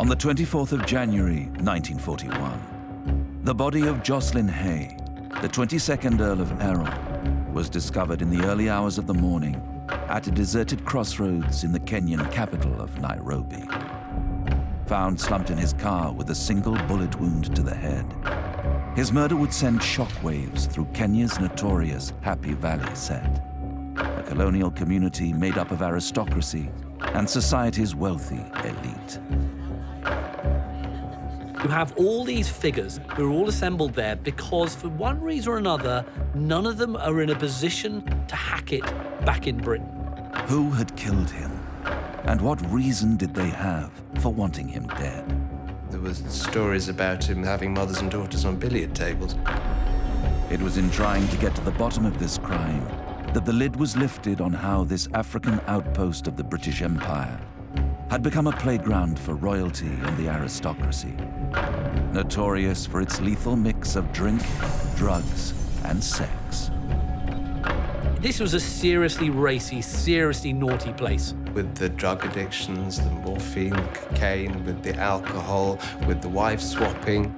On the 24th of January, 1941, the body of Jocelyn Hay, the 22nd Earl of Errol, was discovered in the early hours of the morning at a deserted crossroads in the Kenyan capital of Nairobi. Found slumped in his car with a single bullet wound to the head, his murder would send shockwaves through Kenya's notorious Happy Valley set, a colonial community made up of aristocracy and society's wealthy elite. You have all these figures who are all assembled there because, for one reason or another, none of them are in a position to hack it back in Britain. Who had killed him? And what reason did they have for wanting him dead? There were stories about him having mothers and daughters on billiard tables. It was in trying to get to the bottom of this crime that the lid was lifted on how this African outpost of the British Empire had become a playground for royalty and the aristocracy, notorious for its lethal mix of drink, drugs, and sex. This was a seriously racy, seriously naughty place. With the drug addictions, the morphine, cocaine, with the alcohol, with the wife swapping.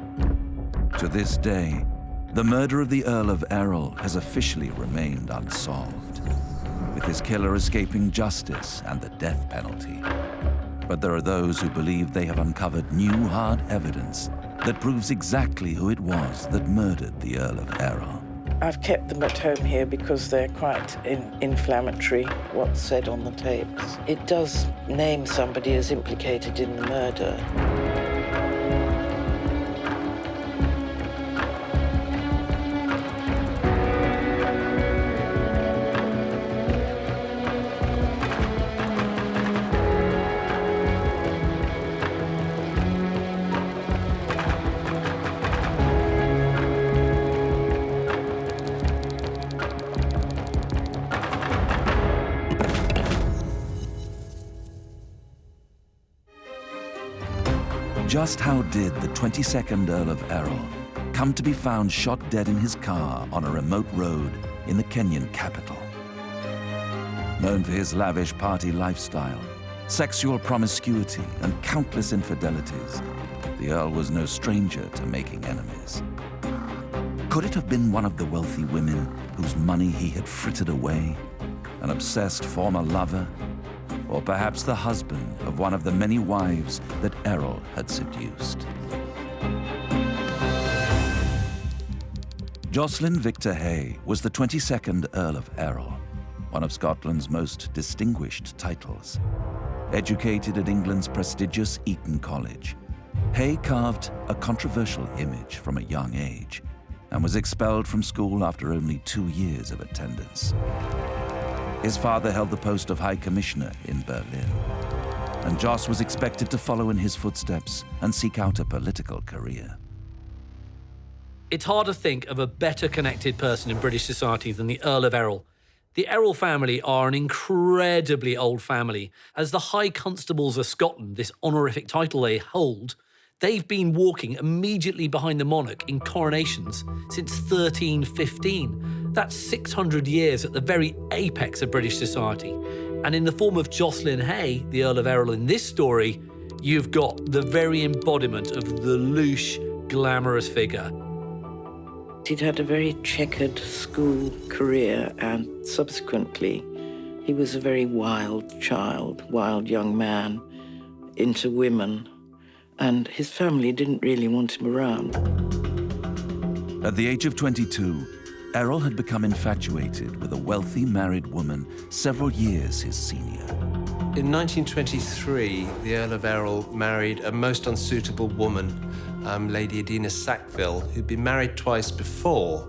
To this day, the murder of the Earl of Errol has officially remained unsolved, with his killer escaping justice and the death penalty. But there are those who believe they have uncovered new hard evidence that proves exactly who it was that murdered the Earl of Errol. I've kept them at home here because they're quite inflammatory, what's said on the tapes. It does name somebody as implicated in the murder. Just how did the 22nd Earl of Errol come to be found shot dead in his car on a remote road in the Kenyan capital? Known for his lavish party lifestyle, sexual promiscuity, and countless infidelities, the Earl was no stranger to making enemies. Could it have been one of the wealthy women whose money he had frittered away, an obsessed former lover, or perhaps the husband of one of the many wives that Errol had seduced? Jocelyn Victor Hay was the 22nd Earl of Errol, one of Scotland's most distinguished titles. Educated at England's prestigious Eton College, Hay carved a controversial image from a young age and was expelled from school after only 2 years of attendance. His father held the post of High Commissioner in Berlin, and Joss was expected to follow in his footsteps and seek out a political career. It's hard to think of a better connected person in British society than the Earl of Errol. The Errol family are an incredibly old family. As the High Constables of Scotland, this honorific title they hold, they've been walking immediately behind the monarch in coronations since 1315. That's 600 years at the very apex of British society. And in the form of Jocelyn Hay, the Earl of Errol in this story, you've got the very embodiment of the louche, glamorous figure. He'd had a very checkered school career, and subsequently he was a very wild child, wild young man, into women, and his family didn't really want him around. At the age of 22, Errol had become infatuated with a wealthy married woman several years his senior. In 1923, the Earl of Errol married a most unsuitable woman, Lady Adina Sackville, who'd been married twice before.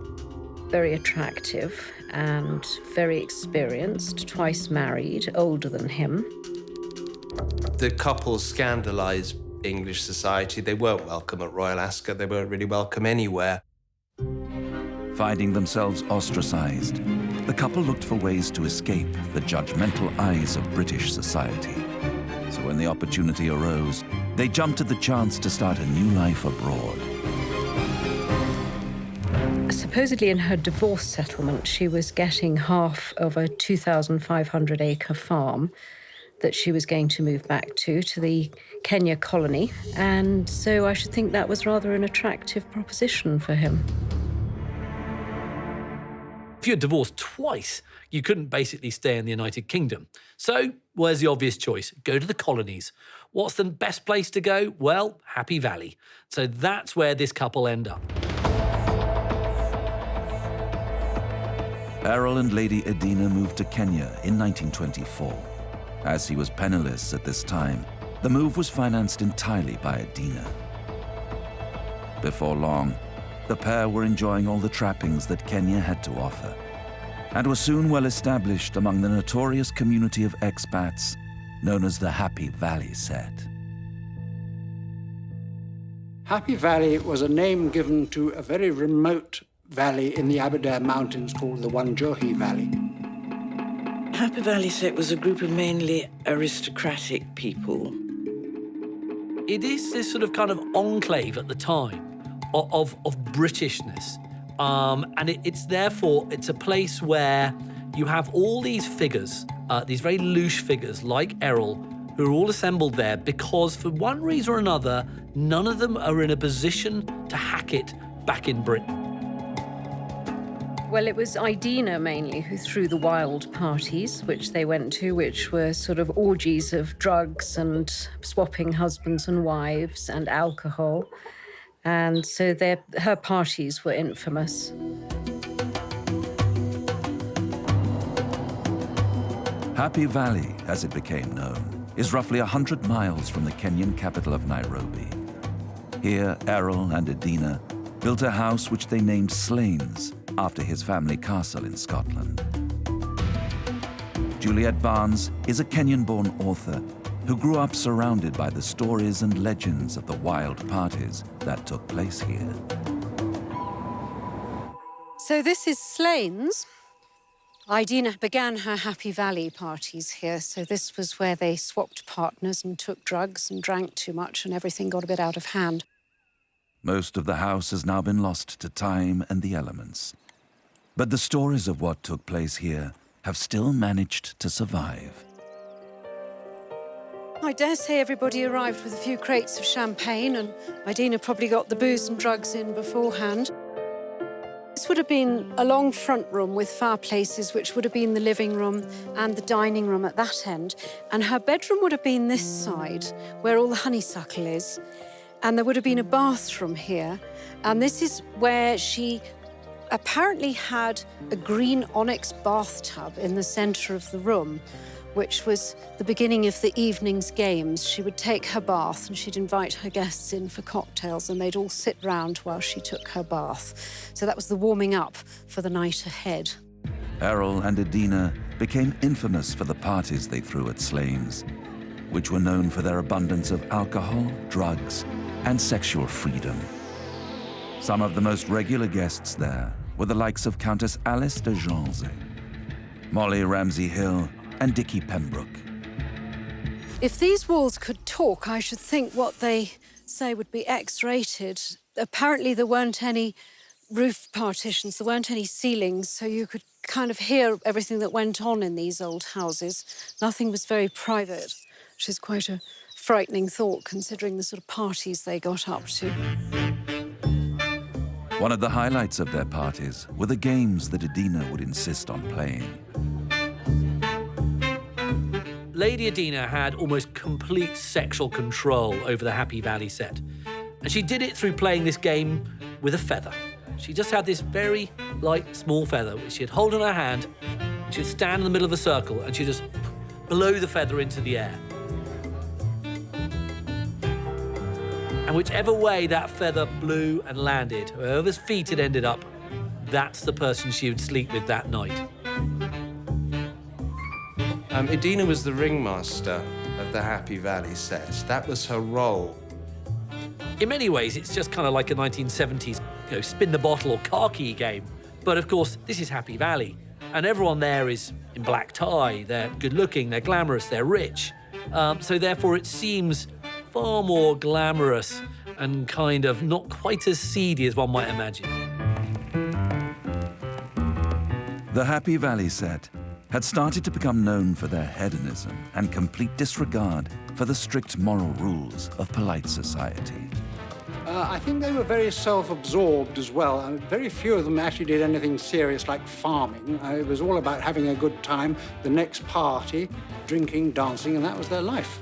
Very attractive and very experienced, twice married, older than him. The couple scandalized English society. They weren't welcome at Royal Ascot. They weren't really welcome anywhere. Finding themselves ostracized, the couple looked for ways to escape the judgmental eyes of British society. So when the opportunity arose, they jumped at the chance to start a new life abroad. Supposedly in her divorce settlement, she was getting half of a 2,500-acre farm, that she was going to move back to the Kenya colony. And so I should think that was rather an attractive proposition for him. If you're divorced twice, you couldn't basically stay in the United Kingdom. So where's the obvious choice? Go to the colonies. What's the best place to go? Well, Happy Valley. So that's where this couple end up. Errol and Lady Edina moved to Kenya in 1924. As he was penniless at this time, the move was financed entirely by Edina. Before long, the pair were enjoying all the trappings that Kenya had to offer, and were soon well established among the notorious community of expats known as the Happy Valley set. Happy Valley was a name given to a very remote valley in the Aberdare Mountains called the Wanjohi Valley. Happy Valley set was a group of mainly aristocratic people. It is this sort of kind of enclave at the time of Britishness. And it's a place where you have all these figures, these very louche figures like Errol, who are all assembled there because for one reason or another, none of them are in a position to hack it back in Britain. Well, it was Idina mainly who threw the wild parties, which they went to, which were sort of orgies of drugs and swapping husbands and wives and alcohol. And so her parties were infamous. Happy Valley, as it became known, is roughly 100 miles from the Kenyan capital of Nairobi. Here, Errol and Edina built a house which they named Slains, after his family castle in Scotland. Juliet Barnes is a Kenyan-born author who grew up surrounded by the stories and legends of the wild parties that took place here. So this is Slains. Idina began her Happy Valley parties here, so this was where they swapped partners and took drugs and drank too much and everything got a bit out of hand. Most of the house has now been lost to time and the elements. But the stories of what took place here have still managed to survive. I dare say everybody arrived with a few crates of champagne and Idina probably got the booze and drugs in beforehand. This would have been a long front room with fireplaces, which would have been the living room and the dining room at that end. And her bedroom would have been this side, where all the honeysuckle is. And there would have been a bathroom here. And this is where she apparently had a green onyx bathtub in the centre of the room, which was the beginning of the evening's games. She would take her bath and she'd invite her guests in for cocktails and they'd all sit round while she took her bath. So that was the warming up for the night ahead. Errol and Edina became infamous for the parties they threw at Slains, which were known for their abundance of alcohol, drugs, and sexual freedom. Some of the most regular guests there were the likes of Countess Alice de Janze, Molly Ramsay Hill, and Dickie Pembroke. If these walls could talk, I should think what they say would be X-rated. Apparently there weren't any roof partitions, there weren't any ceilings, so you could kind of hear everything that went on in these old houses. Nothing was very private, which is quite a frightening thought considering the sort of parties they got up to. One of the highlights of their parties were the games that Edina would insist on playing. Lady Edina had almost complete sexual control over the Happy Valley set. And she did it through playing this game with a feather. She just had this very light, small feather, which she'd hold in her hand, and she'd stand in the middle of a circle, and she'd just blow the feather into the air. And whichever way that feather blew and landed, whoever's feet it ended up, that's the person she would sleep with that night. Edina was the ringmaster of the Happy Valley set. That was her role. In many ways, it's just kind of like a 1970s, spin the bottle or car key game. But of course, this is Happy Valley, and everyone there is in black tie. They're good-looking, they're glamorous, they're rich. So therefore, it seems far more glamorous and kind of not quite as seedy as one might imagine. The Happy Valley set had started to become known for their hedonism and complete disregard for the strict moral rules of polite society. I think they were very self-absorbed as well. Very few of them actually did anything serious like farming. It was all about having a good time, the next party, drinking, dancing, and that was their life.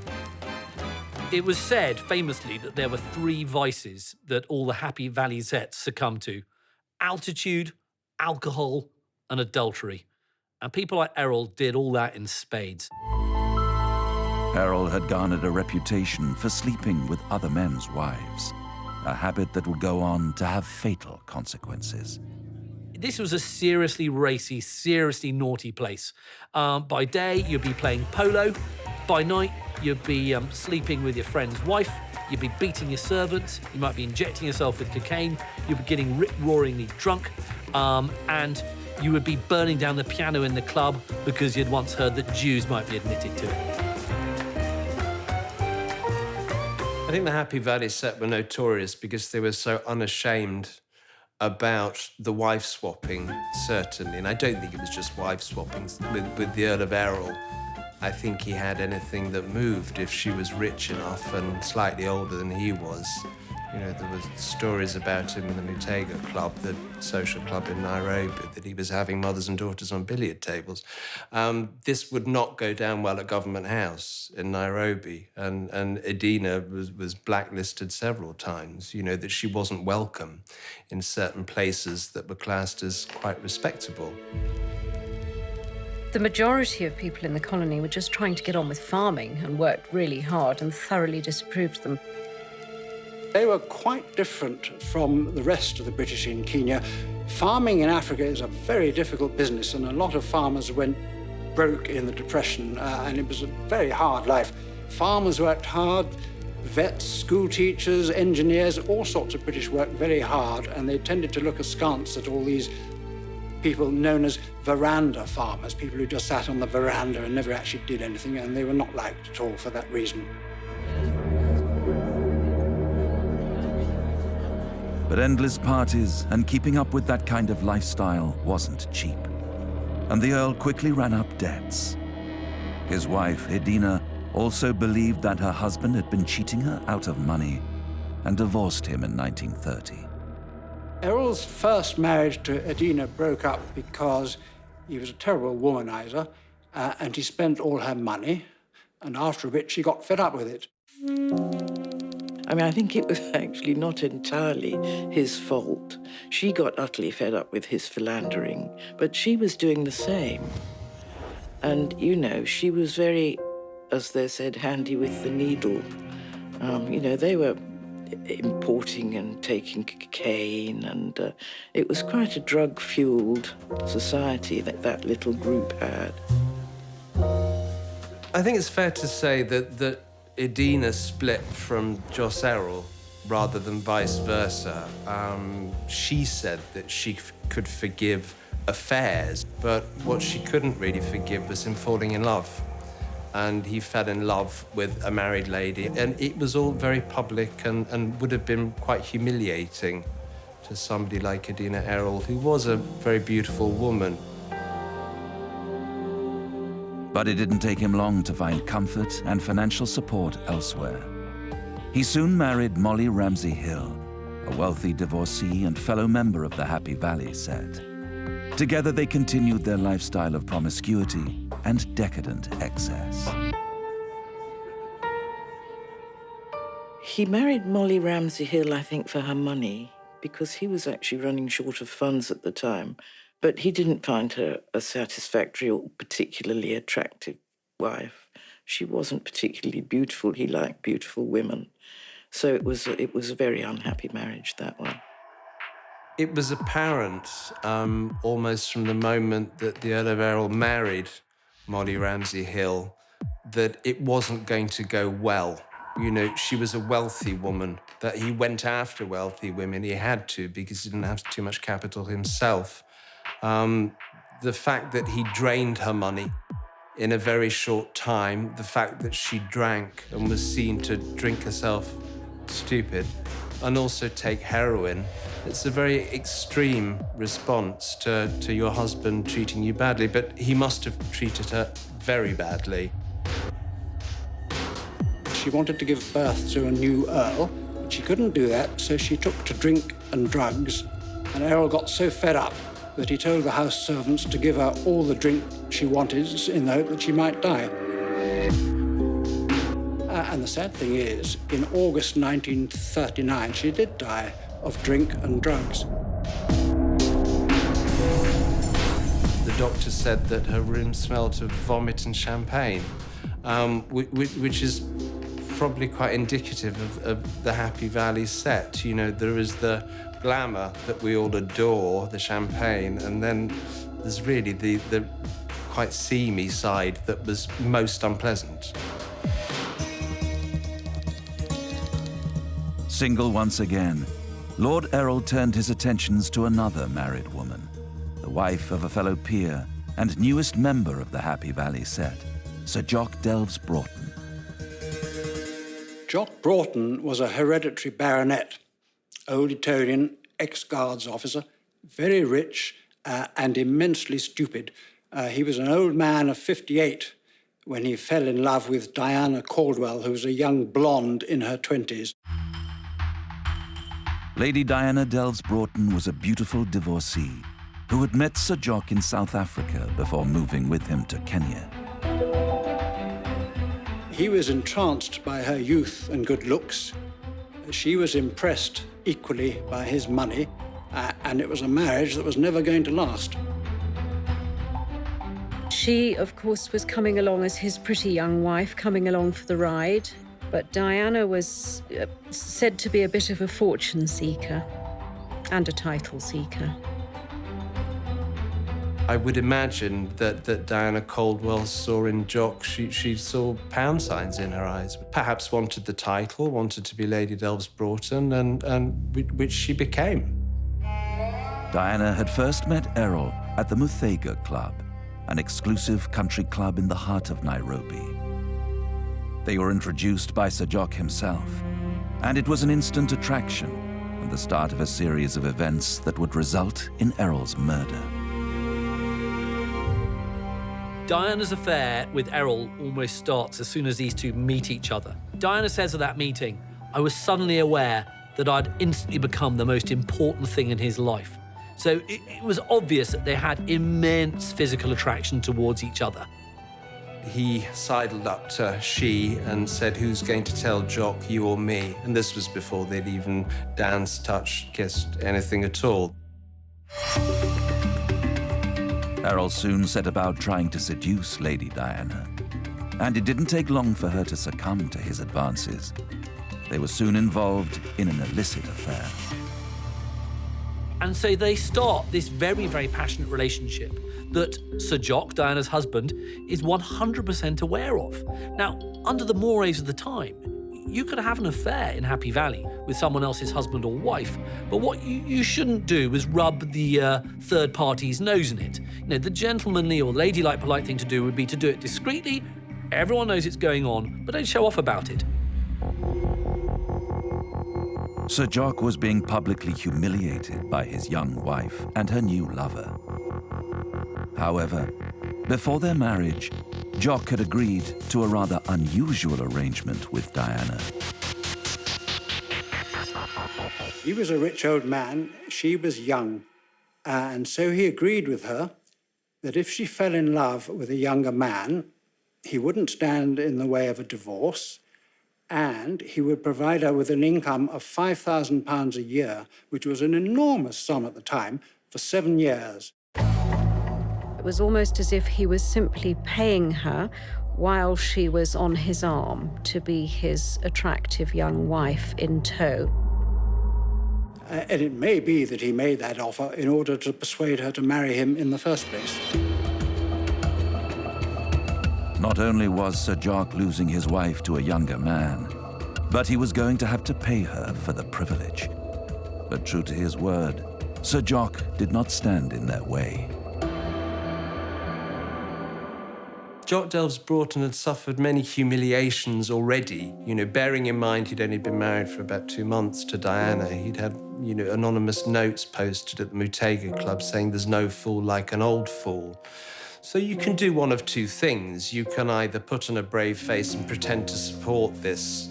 It was said famously that there were 3 vices that all the Happy Valley Zets succumbed to: altitude, alcohol, and adultery. And people like Errol did all that in spades. Errol had garnered a reputation for sleeping with other men's wives, a habit that would go on to have fatal consequences. This was a seriously racy, seriously naughty place. By day, you'd be playing polo. By night, you'd be sleeping with your friend's wife. You'd be beating your servants. You might be injecting yourself with cocaine. You'd be getting rip-roaringly drunk. And you would be burning down the piano in the club because you'd once heard that Jews might be admitted to it. I think the Happy Valley set were notorious because they were so unashamed about the wife swapping, certainly. And I don't think it was just wife swapping with the Earl of Errol. I think he had anything that moved if she was rich enough and slightly older than he was. You know, there were stories about him in the Mutega Club, the social club in Nairobi, that he was having mothers and daughters on billiard tables. This would not go down well at Government House in Nairobi, and Edina was blacklisted several times, you know, that she wasn't welcome in certain places that were classed as quite respectable. The majority of people in the colony were just trying to get on with farming and worked really hard and thoroughly disapproved them. They were quite different from the rest of the British in Kenya. Farming in Africa is a very difficult business, and a lot of farmers went broke in the Depression, and it was a very hard life. Farmers worked hard, vets, school teachers, engineers, all sorts of British worked very hard, and they tended to look askance at all these people known as veranda farmers, people who just sat on the veranda and never actually did anything, and they were not liked at all for that reason. But endless parties and keeping up with that kind of lifestyle wasn't cheap. And the Earl quickly ran up debts. His wife, Edina, also believed that her husband had been cheating her out of money and divorced him in 1930. Errol's first marriage to Edina broke up because he was a terrible womanizer, and he spent all her money, and after a bit she got fed up with it. I mean, I think it was actually not entirely his fault. She got utterly fed up with his philandering, but she was doing the same. And, you know, she was very, as they said, handy with the needle. You know, they were importing and taking cocaine, and it was quite a drug-fueled society that little group had. I think it's fair to say that Edina split from Jos Errol rather than vice versa. She said that she could forgive affairs, but what she couldn't really forgive was him falling in love. And he fell in love with a married lady, and it was all very public and would have been quite humiliating to somebody like Edina Errol, who was a very beautiful woman. But it didn't take him long to find comfort and financial support elsewhere. He soon married Molly Ramsey Hill, a wealthy divorcee and fellow member of the Happy Valley set. Together they continued their lifestyle of promiscuity and decadent excess. He married Molly Ramsey Hill, I think, for her money, because he was actually running short of funds at the time. But he didn't find her a satisfactory or particularly attractive wife. She wasn't particularly beautiful. He liked beautiful women. So it was a very unhappy marriage, that one. It was apparent almost from the moment that the Earl of Errol married Molly Ramsey Hill that it wasn't going to go well. You know, she was a wealthy woman, that he went after wealthy women. He had to because he didn't have too much capital himself. The fact that he drained her money in a very short time, the fact that she drank and was seen to drink herself stupid and also take heroin It's a very extreme response to your husband treating you badly, but he must have treated her very badly. She wanted to give birth to a new Earl, but she couldn't do that, so she took to drink and drugs. And Errol got so fed up that he told the house servants to give her all the drink she wanted in the hope that she might die. And the sad thing is, in August 1939, she did die of drink and drugs. The doctor said that her room smelled of vomit and champagne, which is probably quite indicative of the Happy Valley set. You know, there is the glamour that we all adore, the champagne, and then there's really the quite seamy side that was most unpleasant. Single once again, Lord Errol turned his attentions to another married woman, the wife of a fellow peer and newest member of the Happy Valley set, Sir Jock Delves Broughton. Jock Broughton was a hereditary baronet, Old Etonian, ex-Guards officer, very rich and immensely stupid. He was an old man of 58 when he fell in love with Diana Caldwell, who was a young blonde in her 20s. Lady Diana Delves Broughton was a beautiful divorcee who had met Sir Jock in South Africa before moving with him to Kenya. He was entranced by her youth and good looks. She was impressed equally by his money, and it was a marriage that was never going to last. She, of course, was coming along as his pretty young wife, coming along for the ride. But Diana was said to be a bit of a fortune seeker and a title seeker. I would imagine that Diana Caldwell saw in Jock, she saw pound signs in her eyes. Perhaps wanted the title, wanted to be Lady Delves Broughton, and which she became. Diana had first met Errol at the Muthaiga Club, an exclusive country club in the heart of Nairobi. They were introduced by Sir Jock himself, and it was an instant attraction and the start of a series of events that would result in Errol's murder. Diana's affair with Errol almost starts as soon as these two meet each other. Diana says at that meeting, "I was suddenly aware that I'd instantly become the most important thing in his life." So it was obvious that they had immense physical attraction towards each other. He sidled up to she and said, "Who's going to tell Jock, you or me?" And this was before they'd even danced, touched, kissed, anything at all. Errol soon set about trying to seduce Lady Diana, and it didn't take long for her to succumb to his advances. They were soon involved in an illicit affair. And so they start this very, very passionate relationship that Sir Jock, Diana's husband, is 100% aware of. Now, under the mores of the time, you could have an affair in Happy Valley with someone else's husband or wife, but what you shouldn't do is rub the third party's nose in it. You know, the gentlemanly or ladylike polite thing to do would be to do it discreetly. Everyone knows it's going on, but don't show off about it. Sir Jock was being publicly humiliated by his young wife and her new lover. However, before their marriage, Jock had agreed to a rather unusual arrangement with Diana. He was a rich old man, she was young, and so he agreed with her that if she fell in love with a younger man, he wouldn't stand in the way of a divorce, and he would provide her with an income of £5,000 a year, which was an enormous sum at the time, for 7 years. It was almost as if he was simply paying her while she was on his arm to be his attractive young wife in tow. And it may be that he made that offer in order to persuade her to marry him in the first place. Not only was Sir Jock losing his wife to a younger man, but he was going to have to pay her for the privilege. But true to his word, Sir Jock did not stand in their way. Jock Delves Broughton had suffered many humiliations already. You know, bearing in mind he'd only been married for about 2 months to Diana, he'd had anonymous notes posted at the Mutega Club saying there's no fool like an old fool. So you can do one of two things. You can either put on a brave face and pretend to support this,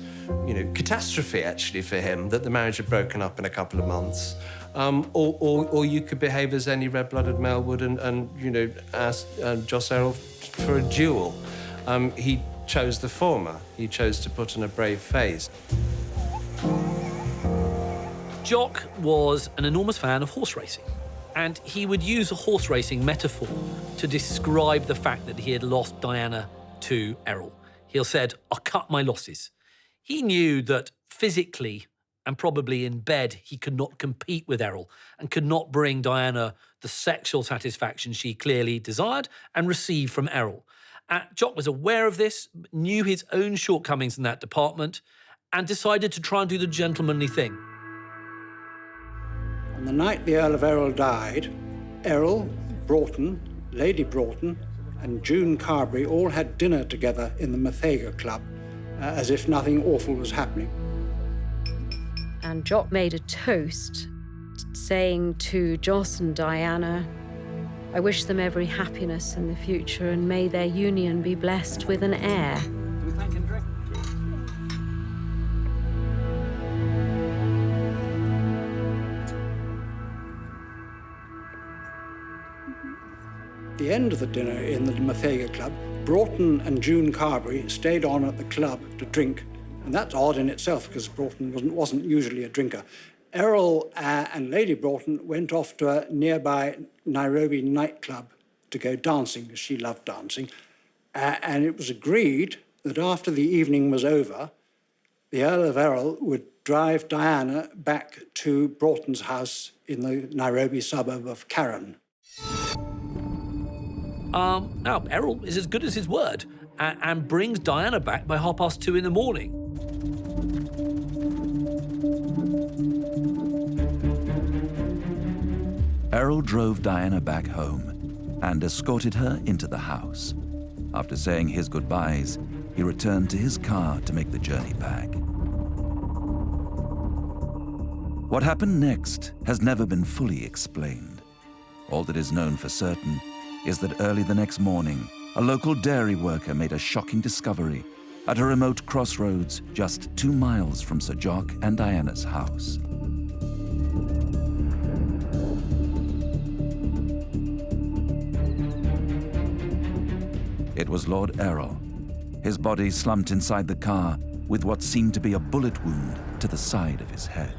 catastrophe, actually, for him, that the marriage had broken up in a couple of months. Or you could behave as any red-blooded male would and ask Jos Errol for a duel. He chose the former. He chose to put on a brave face. Jock was an enormous fan of horse racing, and he would use a horse racing metaphor to describe the fact that he had lost Diana to Errol. He said, "I cut my losses." He knew that physically and probably in bed he could not compete with Errol and could not bring Diana the sexual satisfaction she clearly desired and received from Errol. Jock was aware of this, knew his own shortcomings in that department, and decided to try and do the gentlemanly thing. On the night the Earl of Errol died, Errol, Broughton, Lady Broughton, and June Carberry all had dinner together in the Mutega Club, as if nothing awful was happening. And Jock made a toast saying to Jos and Diana, "I wish them every happiness in the future and may their union be blessed with an heir." At the end of the dinner in the Mutega Club, Broughton and June Carberry stayed on at the club to drink, and that's odd in itself because Broughton wasn't usually a drinker. Errol and Lady Broughton went off to a nearby Nairobi nightclub to go dancing, because she loved dancing, and it was agreed that after the evening was over, the Earl of Errol would drive Diana back to Broughton's house in the Nairobi suburb of Karen. Now, Errol is as good as his word and brings Diana back by 2:30 in the morning. Errol drove Diana back home and escorted her into the house. After saying his goodbyes, he returned to his car to make the journey back. What happened next has never been fully explained. All that is known for certain is that early the next morning, a local dairy worker made a shocking discovery at a remote crossroads just 2 miles from Sir Jock and Diana's house. It was Lord Errol, his body slumped inside the car with what seemed to be a bullet wound to the side of his head.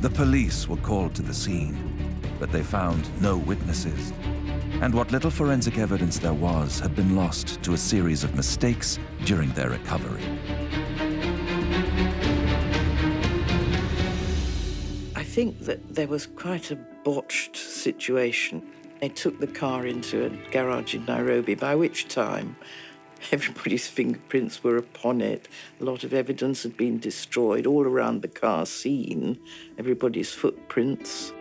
The police were called to the scene, but they found no witnesses, and what little forensic evidence there was had been lost to a series of mistakes during their recovery. I think that there was quite a botched situation. They took the car into a garage in Nairobi, by which time everybody's fingerprints were upon it. A lot of evidence had been destroyed all around the car scene, everybody's footprints.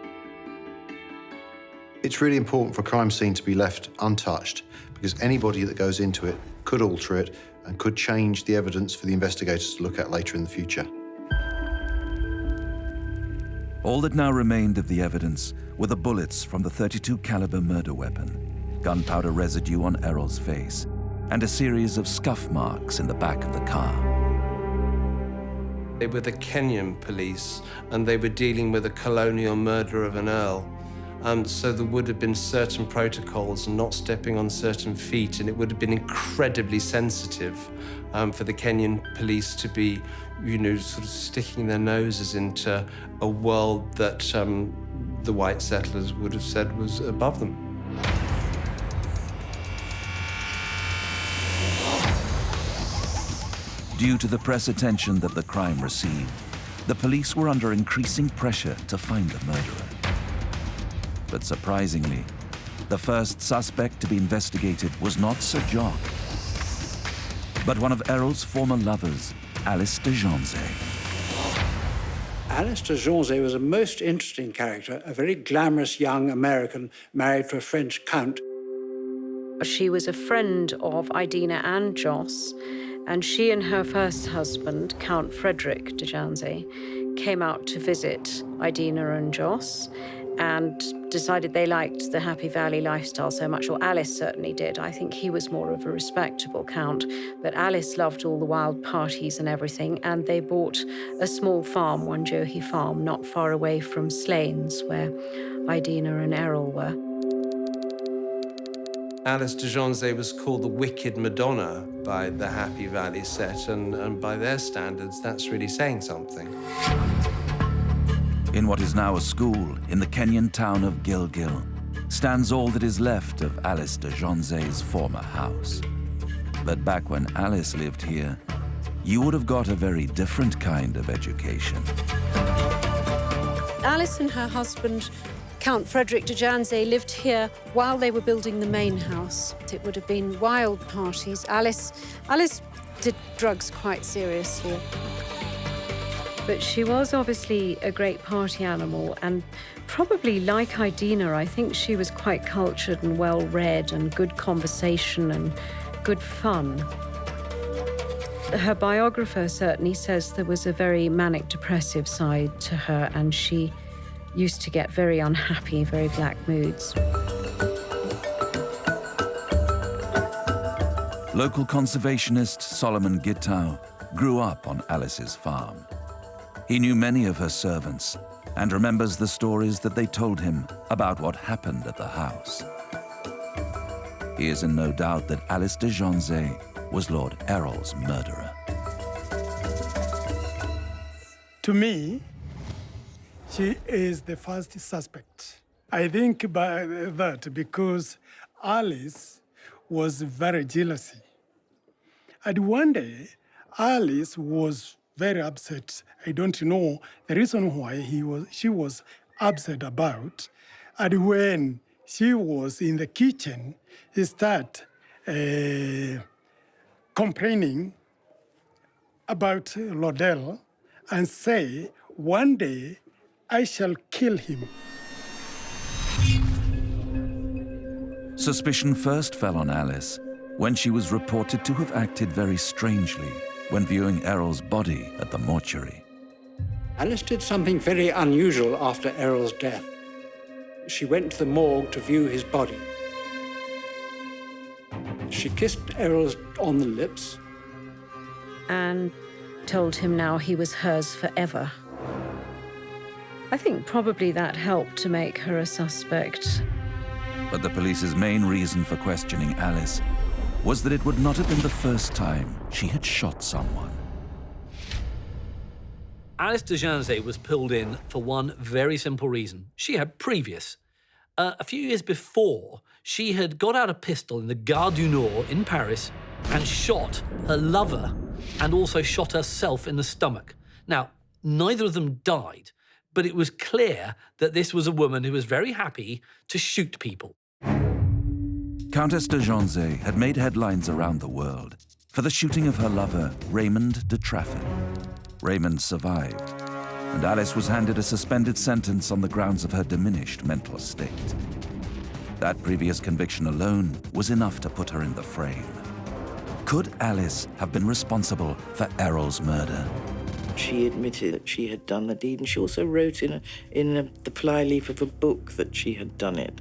It's really important for a crime scene to be left untouched because anybody that goes into it could alter it and could change the evidence for the investigators to look at later in the future. All that now remained of the evidence were the bullets from the .32 caliber murder weapon, gunpowder residue on Errol's face, and a series of scuff marks in the back of the car. They were the Kenyan police, and they were dealing with a colonial murder of an earl. So there would have been certain protocols and not stepping on certain feet, and it would have been incredibly sensitive for the Kenyan police to be, sort of sticking their noses into a world that the white settlers would have said was above them. Due to the press attention that the crime received, the police were under increasing pressure to find the murderer. But surprisingly, the first suspect to be investigated was not Sir Jock, but one of Errol's former lovers, Alice de Jonze. Alice de Jonze was a most interesting character, a very glamorous young American married to a French count. She was a friend of Idina and Jos, And she and her first husband, Count Frederick de Janzé, came out to visit Idina and Jos and decided they liked the Happy Valley lifestyle so much, or Alice certainly did. I think he was more of a respectable count, but Alice loved all the wild parties and everything, and they bought a small farm, Wanjohi Farm, not far away from Slains, where Idina and Errol were. Alice de Janzé was called the Wicked Madonna by the Happy Valley set, and by their standards, that's really saying something. In what is now a school in the Kenyan town of Gilgil stands all that is left of Alice de Janzé's former house. But back when Alice lived here, you would have got a very different kind of education. Alice and her husband, Count Frederick de Janzé, lived here while they were building the main house. It would have been wild parties. Alice did drugs quite seriously. But she was obviously a great party animal, and probably like Idina, I think she was quite cultured and well-read and good conversation and good fun. Her biographer certainly says there was a very manic-depressive side to her, and she used to get very unhappy, very black moods. Local conservationist Solomon Gitau grew up on Alice's farm. He knew many of her servants and remembers the stories that they told him about what happened at the house. He is in no doubt that Alice de Janzé was Lord Errol's murderer. To me, she is the first suspect. I think by that because Alice was very jealousy. And one day, Alice was very upset. I don't know the reason why she was upset about. And when she was in the kitchen, he started complaining about Lodell and say, one day I shall kill him. Suspicion first fell on Alice when she was reported to have acted very strangely when viewing Errol's body at the mortuary. Alice did something very unusual after Errol's death. She went to the morgue to view his body. She kissed Errol on the lips. And told him now he was hers forever. I think probably that helped to make her a suspect. But the police's main reason for questioning Alice was that it would not have been the first time she had shot someone. Alice de Janzé was pulled in for one very simple reason. She had previous. A few years before, she had got out a pistol in the Gare du Nord in Paris and shot her lover and also shot herself in the stomach. Now, neither of them died, but it was clear that this was a woman who was very happy to shoot people. Countess de Janzé had made headlines around the world for the shooting of her lover, Raymond de Trafford. Raymond survived, and Alice was handed a suspended sentence on the grounds of her diminished mental state. That previous conviction alone was enough to put her in the frame. Could Alice have been responsible for Errol's murder? She admitted that she had done the deed, and she also wrote in the flyleaf of a book that she had done it.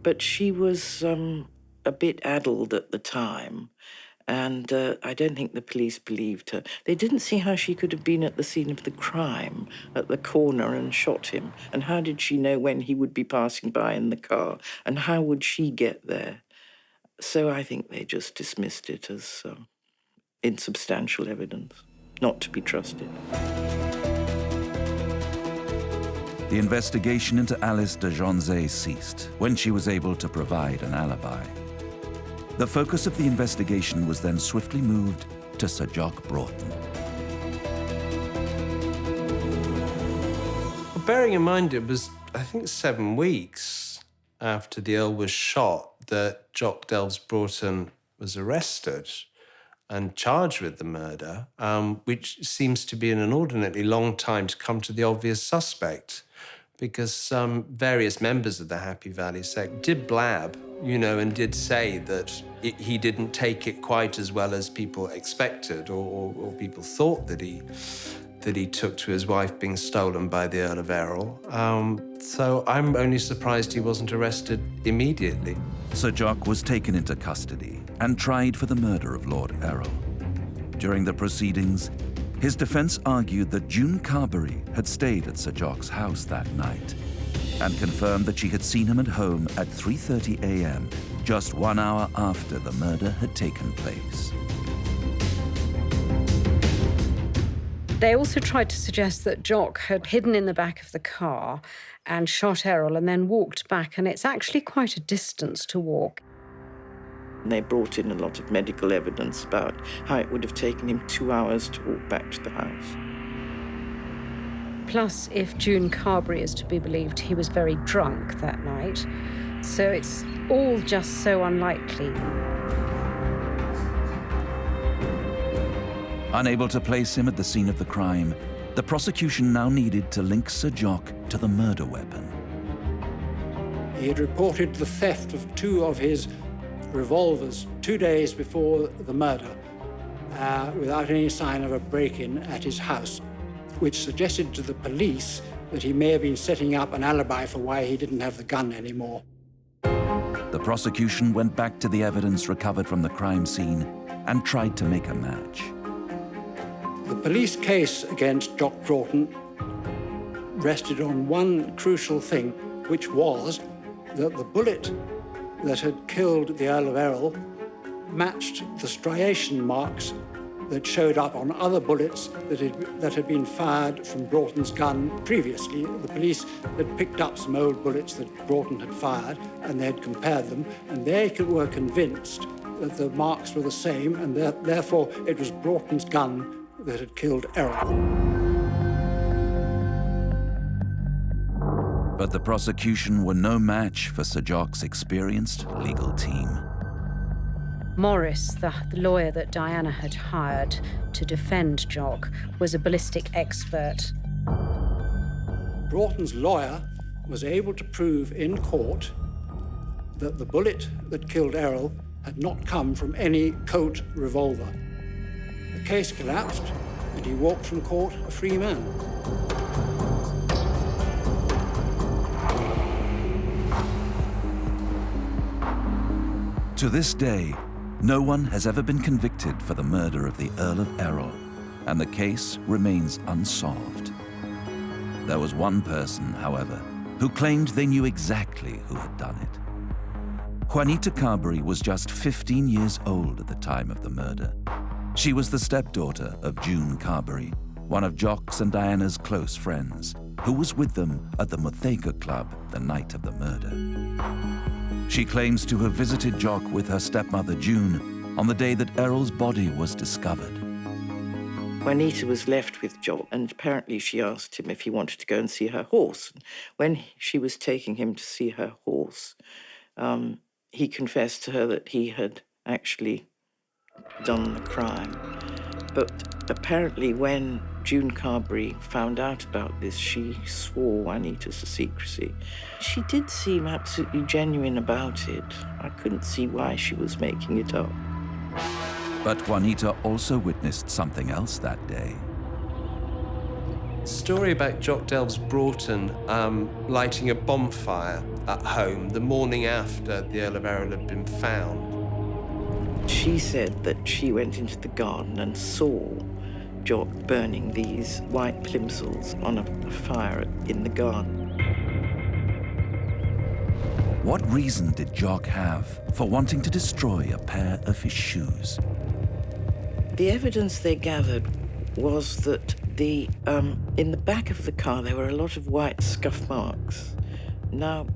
But she was a bit addled at the time, and I don't think the police believed her. They didn't see how she could have been at the scene of the crime, at the corner, and shot him. And how did she know when he would be passing by in the car? And how would she get there? So I think they just dismissed it as insubstantial evidence, not to be trusted. The investigation into Alice de Janzé ceased when she was able to provide an alibi. The focus of the investigation was then swiftly moved to Sir Jock Broughton. Well, bearing in mind it was, I think, 7 weeks after the Earl was shot that Jock Delves Broughton was arrested and charged with the murder, which seems to be an inordinately long time to come to the obvious suspect. because various members of the Happy Valley sect did blab, and did say that he didn't take it quite as well as people expected or people thought that he took to his wife being stolen by the Earl of Errol. So I'm only surprised he wasn't arrested immediately. Sir Jock was taken into custody and tried for the murder of Lord Errol. During the proceedings, his defense argued that June Carbery had stayed at Sir Jock's house that night and confirmed that she had seen him at home at 3:30 a.m., just 1 hour after the murder had taken place. They also tried to suggest that Jock had hidden in the back of the car and shot Errol and then walked back, and it's actually quite a distance to walk. They brought in a lot of medical evidence about how it would have taken him 2 hours to walk back to the house. Plus, if June Carbery is to be believed, he was very drunk that night. So it's all just so unlikely. Unable to place him at the scene of the crime, the prosecution now needed to link Sir Jock to the murder weapon. He had reported the theft of 2 of his revolvers 2 days before the murder, without any sign of a break-in at his house, which suggested to the police that he may have been setting up an alibi for why he didn't have the gun anymore. The prosecution went back to the evidence recovered from the crime scene and tried to make a match. The police case against Jock Broughton rested on one crucial thing, which was that the bullet that had killed the Earl of Errol matched the striation marks that showed up on other bullets that had been fired from Broughton's gun previously. The police had picked up some old bullets that Broughton had fired, and they had compared them, and they were convinced that the marks were the same, and therefore it was Broughton's gun that had killed Errol. But the prosecution were no match for Sir Jock's experienced legal team. Morris, the lawyer that Diana had hired to defend Jock, was a ballistic expert. Broughton's lawyer was able to prove in court that the bullet that killed Errol had not come from any Colt revolver. The case collapsed, and he walked from court a free man. To this day, no one has ever been convicted for the murder of the Earl of Errol, and the case remains unsolved. There was one person, however, who claimed they knew exactly who had done it. Juanita Carbery was just 15 years old at the time of the murder. She was the stepdaughter of June Carbery, one of Jock's and Diana's close friends, who was with them at the Muthaiga Club the night of the murder. She claims to have visited Jock with her stepmother June on the day that Errol's body was discovered. Juanita was left with Jock, and apparently she asked him if he wanted to go and see her horse. When she was taking him to see her horse, he confessed to her that he had actually done the crime. But apparently when June Carbery found out about this, she swore Juanita to secrecy. She did seem absolutely genuine about it. I couldn't see why she was making it up. But Juanita also witnessed something else that day. Story about Jock Delves Broughton lighting a bonfire at home the morning after the Earl of Errol had been found. She said that she went into the garden and saw Jock burning these white plimsolls on a fire in the garden. What reason did Jock have for wanting to destroy a pair of his shoes? The evidence they gathered was that in the back of the car there were a lot of white scuff marks. Now,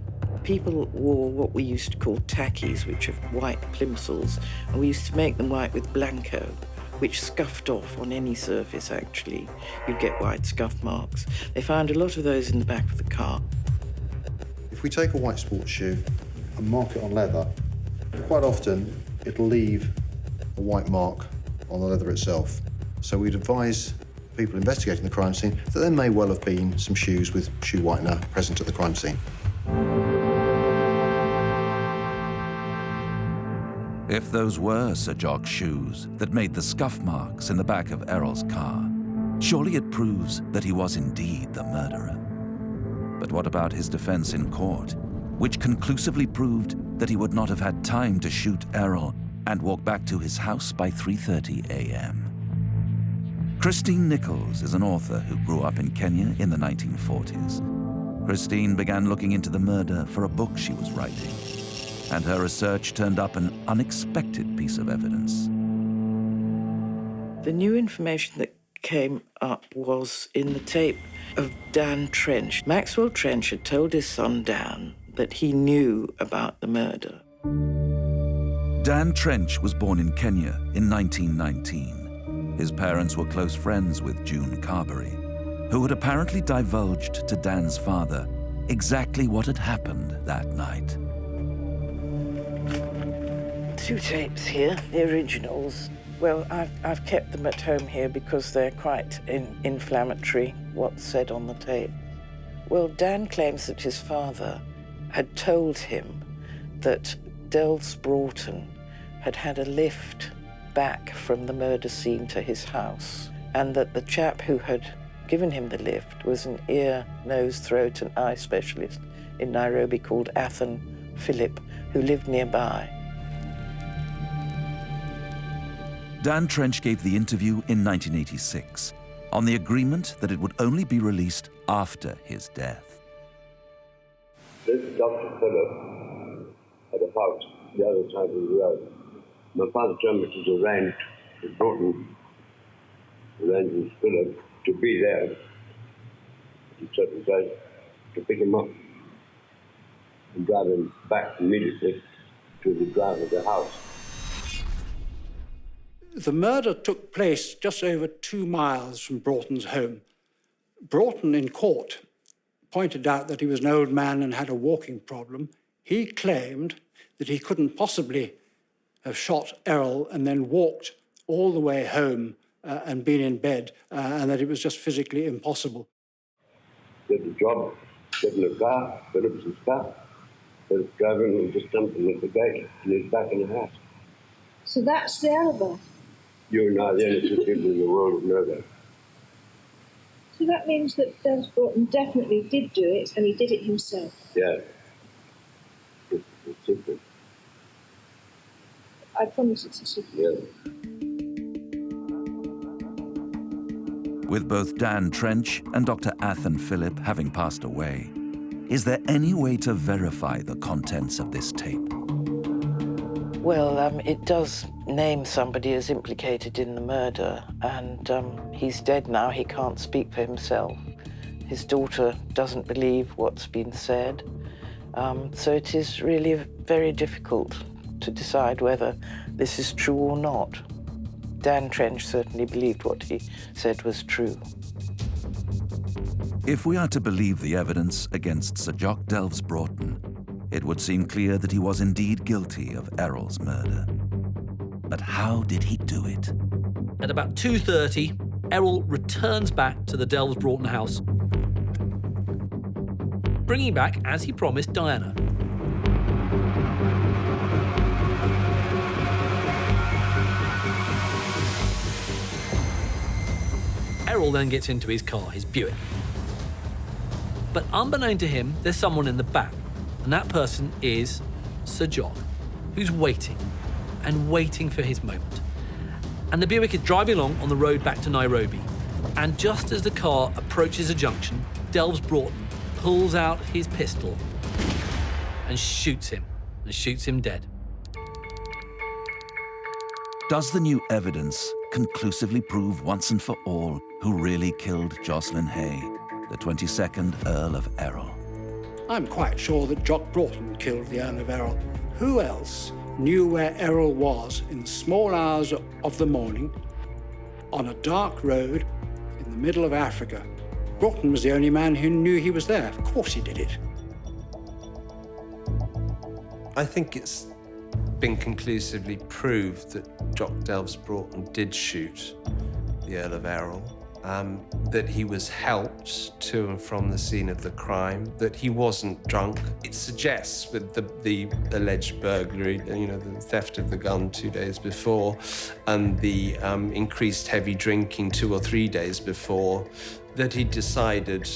people wore what we used to call tackies, which are white plimsolls, and we used to make them white with Blanco, which scuffed off on any surface, actually. You'd get white scuff marks. They found a lot of those in the back of the car. If we take a white sports shoe and mark it on leather, quite often it'll leave a white mark on the leather itself. So we'd advise people investigating the crime scene that there may well have been some shoes with shoe whitener present at the crime scene. If those were Sir Jock's shoes that made the scuff marks in the back of Errol's car, surely it proves that he was indeed the murderer. But what about his defense in court, which conclusively proved that he would not have had time to shoot Errol and walk back to his house by 3:30 a.m.? Christine Nichols is an author who grew up in Kenya in the 1940s. Christine began looking into the murder for a book she was writing, and her research turned up an unexpected piece of evidence. The new information that came up was in the tape of Dan Trench. Maxwell Trench had told his son Dan that he knew about the murder. Dan Trench was born in Kenya in 1919. His parents were close friends with June Carberry, who had apparently divulged to Dan's father exactly what had happened that night. 2 tapes here, the originals. Well, I've kept them at home here because they're quite inflammatory, what's said on the tape. Well, Dan claims that his father had told him that Delves Broughton had had a lift back from the murder scene to his house, and that the chap who had given him the lift was an ear, nose, throat and eye specialist in Nairobi called Athan Phillip, who lived nearby. Dan Trench gave the interview in 1986 on the agreement that it would only be released after his death. This Dr. Phillip had a house the other side of the road. My father told me to arrange with Broughton, arranged with Phillip to be there at a certain place to pick him up and drive him back immediately to the drive of the house. The murder took place just over 2 miles from Broughton's home. Broughton, in court, pointed out that he was an old man and had a walking problem. He claimed that he couldn't possibly have shot Errol and then walked all the way home and been in bed, and that it was just physically impossible. Did the job, get in the car, Phillip's car, Phillip's driving and just jumping at the gate, and he's back in the house. So that's the alibi? You and I, the only 2 people in the world who know that. So that means that Delves Broughton definitely did do it, and he did it himself? Yeah. It's a secret. I promise it's a secret. Yeah. With both Dan Trench and Dr. Athan Phillip having passed away, is there any way to verify the contents of this tape? Well, it does name somebody as implicated in the murder, and he's dead now. He can't speak for himself. His daughter doesn't believe what's been said. So it is really very difficult to decide whether this is true or not. Dan Trench certainly believed what he said was true. If we are to believe the evidence against Sir Jock Delves Broughton, it would seem clear that he was indeed guilty of Errol's murder. But how did he do it? At about 2:30, Errol returns back to the Delves Broughton house, bringing back, as he promised, Diana. Errol then gets into his car, his Buick. But unbeknown to him, there's someone in the back, and that person is Sir Jock, who's waiting and waiting for his moment. And the Buick is driving along on the road back to Nairobi. And just as the car approaches a junction, Delves Broughton pulls out his pistol and shoots him dead. Does the new evidence conclusively prove once and for all who really killed Jocelyn Hay, the 22nd Earl of Errol? I'm quite sure that Jock Broughton killed the Earl of Errol. Who else knew where Errol was in the small hours of the morning on a dark road in the middle of Africa? Broughton was the only man who knew he was there. Of course he did it. I think it's been conclusively proved that Jock Delves Broughton did shoot the Earl of Errol. that he was helped to and from the scene of the crime, that he wasn't drunk. It suggests with the alleged burglary, the theft of the gun 2 days before, and the increased heavy drinking 2 or 3 days before, that he decided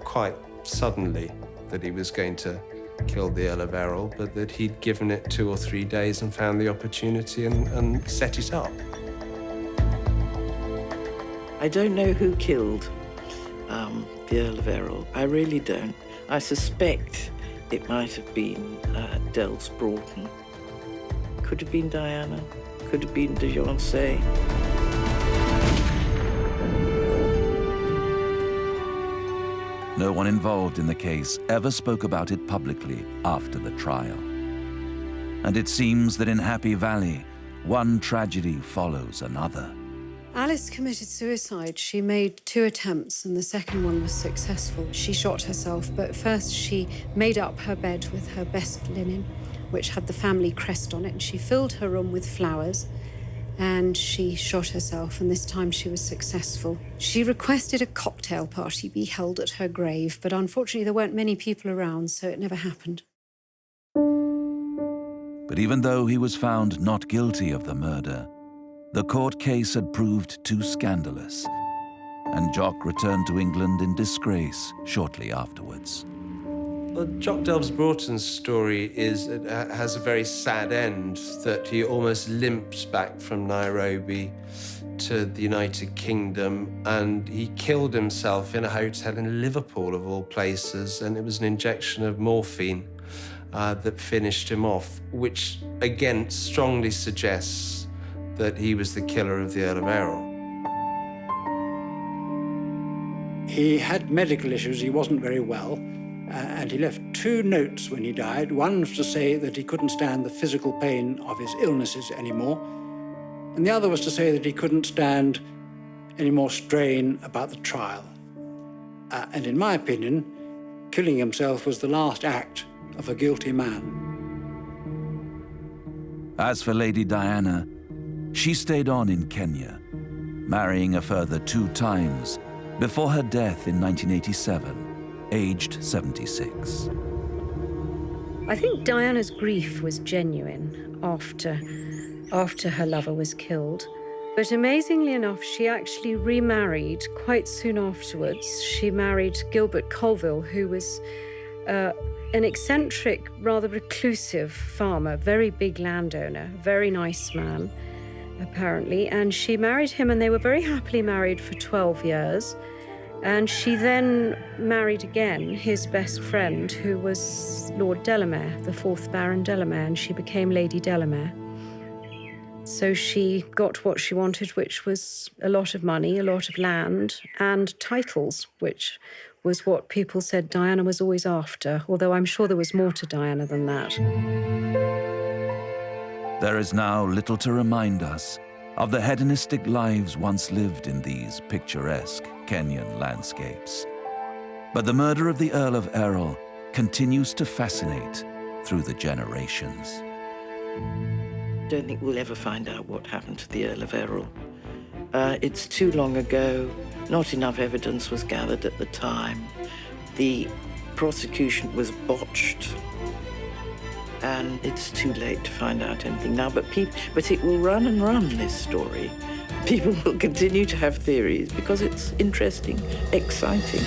quite suddenly that he was going to kill the Earl of Errol, but that he'd given it 2 or 3 days and found the opportunity and set it up. I don't know who killed the Earl of Errol. I really don't. I suspect it might have been Dels Broughton. Could have been Diana. Could have been de Joncey. No one involved in the case ever spoke about it publicly after the trial. And it seems that in Happy Valley, one tragedy follows another. Alice committed suicide. She made 2 attempts and the second one was successful. She shot herself, but first she made up her bed with her best linen, which had the family crest on it, and she filled her room with flowers, and she shot herself, and this time she was successful. She requested a cocktail party be held at her grave, but unfortunately there weren't many people around, so it never happened. But even though he was found not guilty of the murder, the court case had proved too scandalous, and Jock returned to England in disgrace shortly afterwards. Well, Jock Dels Broughton's story has a very sad end, that he almost limped back from Nairobi to the United Kingdom, and he killed himself in a hotel in Liverpool, of all places, and it was an injection of morphine that finished him off, which, again, strongly suggests that he was the killer of the Earl of Errol. He had medical issues. He wasn't very well. And he left 2 notes when he died. One was to say that he couldn't stand the physical pain of his illnesses anymore. And the other was to say that he couldn't stand any more strain about the trial. And in my opinion, killing himself was the last act of a guilty man. As for Lady Diana, she stayed on in Kenya, marrying a further 2 times before her death in 1987, aged 76. I think Diana's grief was genuine after her lover was killed. But amazingly enough, she actually remarried quite soon afterwards. She married Gilbert Colville, who was an eccentric, rather reclusive farmer, very big landowner, very nice man, apparently. And she married him, and they were very happily married for 12 years. And she then married again his best friend, who was Lord Delamere, the 4th Baron Delamere, and she became Lady Delamere. So she got what she wanted, which was a lot of money, a lot of land, and titles, which was what people said Diana was always after, although I'm sure there was more to Diana than that. There is now little to remind us of the hedonistic lives once lived in these picturesque Kenyan landscapes. But the murder of the Earl of Errol continues to fascinate through the generations. I don't think we'll ever find out what happened to the Earl of Errol. It's too long ago. Not enough evidence was gathered at the time. The prosecution was botched. And it's too late to find out anything now. But it will run and run, this story. People will continue to have theories because it's interesting, exciting.